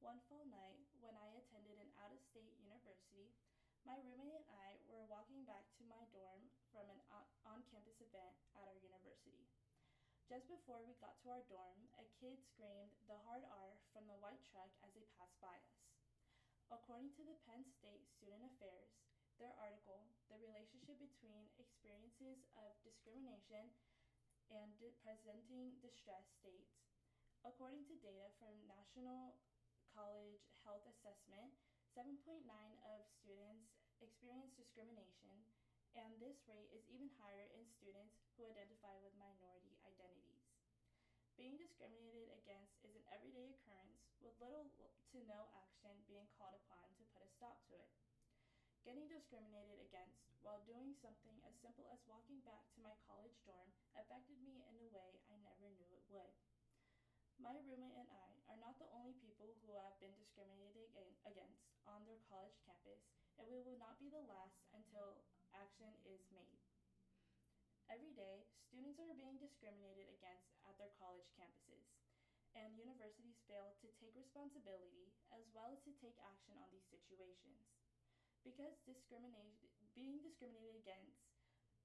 One fall night, when I attended an out-of-state university, my roommate and I were walking back to my dorm from an on-campus event at our university. Just before we got to our dorm, a kid screamed the hard R from the white truck as they passed by us. According to the Penn State Student Affairs, their article, The Relationship Between Experiences of Discrimination and Presenting Distress, states, according to data from National College Health Assessment, 7.9 of students experience discrimination, and this rate is even higher in students who identify with minority identities. Being discriminated against is an everyday occurrence with little to no action being called upon to put a stop to it. Getting discriminated against while doing something as simple as walking back to my college dorm affected me in a way I never knew it would. My roommate and I are not the only people who have been discriminated against on their college campus, and we will not be the last until action is made. Every day, students are being discriminated against at their college campuses, and universities fail to take responsibility as well as to take action on these situations. Because being discriminated against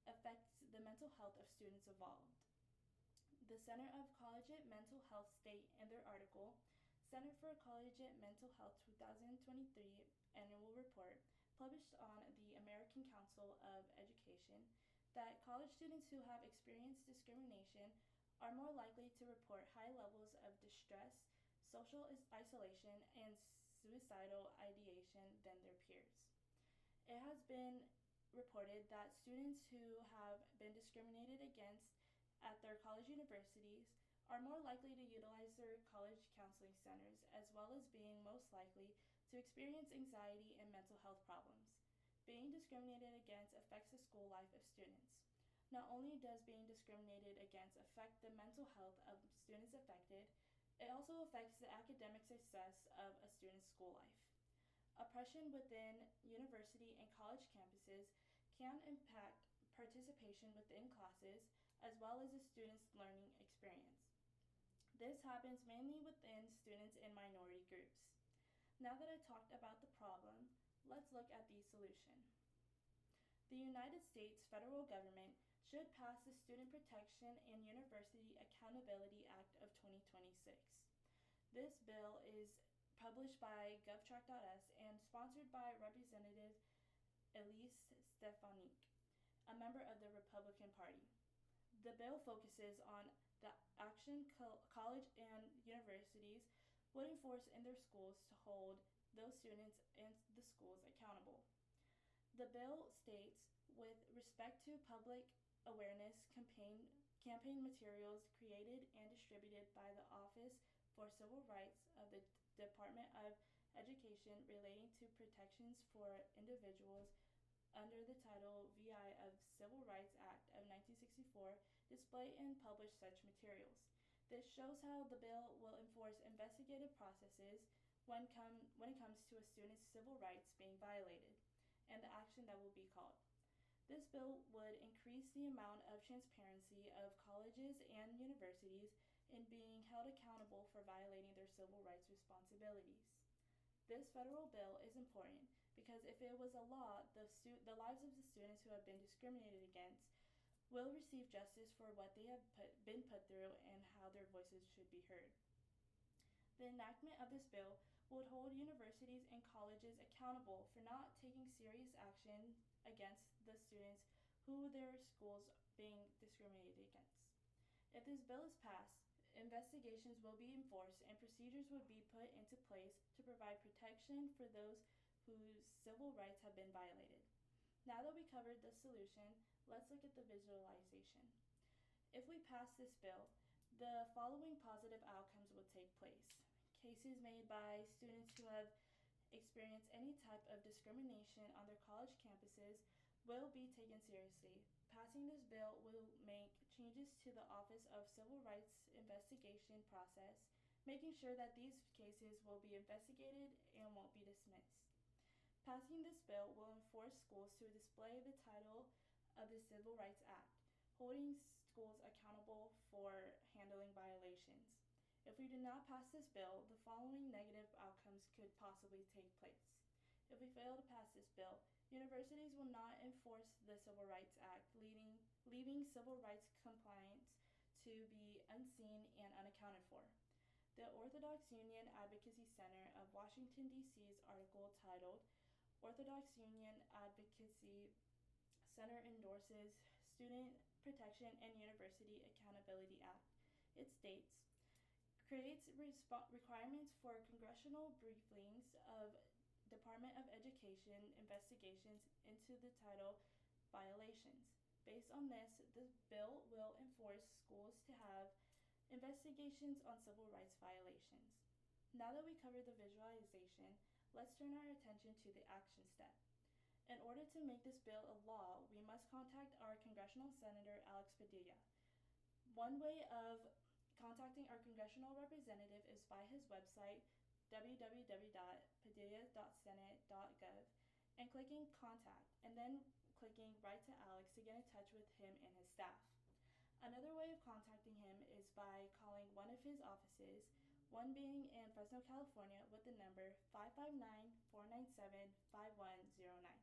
affects the mental health of students involved. The Center of Collegiate Mental Health state in their article, Center for Collegiate Mental Health 2023 Annual Report, published on the American Council of Education, that college students who have experienced discrimination are more likely to report high levels of distress, social isolation, and suicidal ideation than their peers. It has been reported that students who have been discriminated against at their college universities are more likely to utilize their college counseling centers, as well as being most likely to experience anxiety and mental health problems. Being discriminated against affects the school life of students. Not only does being discriminated against affect the mental health of students affected, it also affects the academic success of a student's school life. Oppression within university and college campuses can impact participation within classes as well as a student's learning experience. This happens mainly within students in minority groups. Now that I talked about the problem, let's look at the solution. The United States federal government should pass the Student Protection and University Accountability Act of 2026. This bill is published by GovTrack.us and sponsored by Representative Elise Stefanik, a member of the Republican Party. The bill focuses on the action college and universities would enforce in their schools to hold those students and the schools accountable. The bill states, with respect to public awareness campaign materials created and distributed by the Office for Civil Rights of the Department of Education relating to protections for individuals under the Title VI of Civil Rights Act of 1964, display and publish such materials. This shows how the bill will enforce investigative processes when it comes to a student's civil rights being violated, and the action that will be called. This bill would increase the amount of transparency of colleges and universities in being held accountable for violating their civil rights responsibilities. This federal bill is important because if it was a law, the lives of the students who have been discriminated against will receive justice for what they have been put through and how their voices should be heard. The enactment of this bill would hold universities and colleges accountable for not taking serious action against the students who their schools being discriminated against. If this bill is passed, investigations will be enforced and procedures would be put into place to provide protection for those whose civil rights have been violated. Now that we covered the solution, let's look at the visualization. If we pass this bill, the following positive outcomes will take place. Cases made by students who have experienced any type of discrimination on their college campuses will be taken seriously. Passing this bill will make changes to the Office of Civil Rights investigation process, making sure that these cases will be investigated and won't be dismissed. Passing this bill will enforce schools to display the title of the Civil Rights Act, holding schools accountable for handling violations. If we do not pass this bill, the following negative outcomes could possibly take place. If we fail to pass this bill, universities will not enforce the Civil Rights Act, leaving civil rights compliance to be unseen and unaccounted for. The Orthodox Union Advocacy Center of Washington, D.C.'s article titled Orthodox Union Advocacy Center endorses Student Protection and University Accountability Act. It states, creates requirements for congressional briefings of Department of Education investigations into the title violations. Based on this, the bill will enforce schools to have investigations on civil rights violations. Now that we covered the visualization, let's turn our attention to the action step. In order to make this bill a law, we must contact our Congressional Senator Alex Padilla. One way of contacting our congressional representative is by his website, www.padilla.senate.gov, and clicking Contact, and then clicking Write to Alex to get in touch with him and his staff. Another way of contacting him is by calling one of his offices, one being in Fresno, California, with the number 559-497-5109.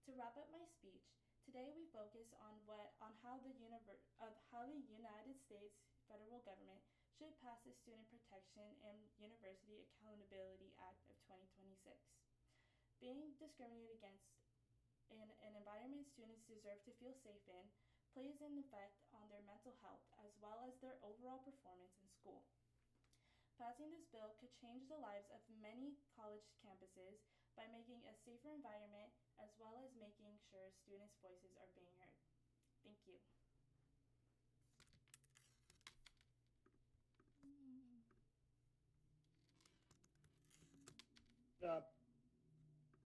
To wrap up my speech, today we focus on how the United States federal government should pass the Student Protection and University Accountability Act of 2026. Being discriminated against in an environment students deserve to feel safe in plays an effect on their mental health as well as their overall performance in school. Passing this bill could change the lives of many college campuses by making a safer environment as well as making sure students' voices are being heard. Thank you.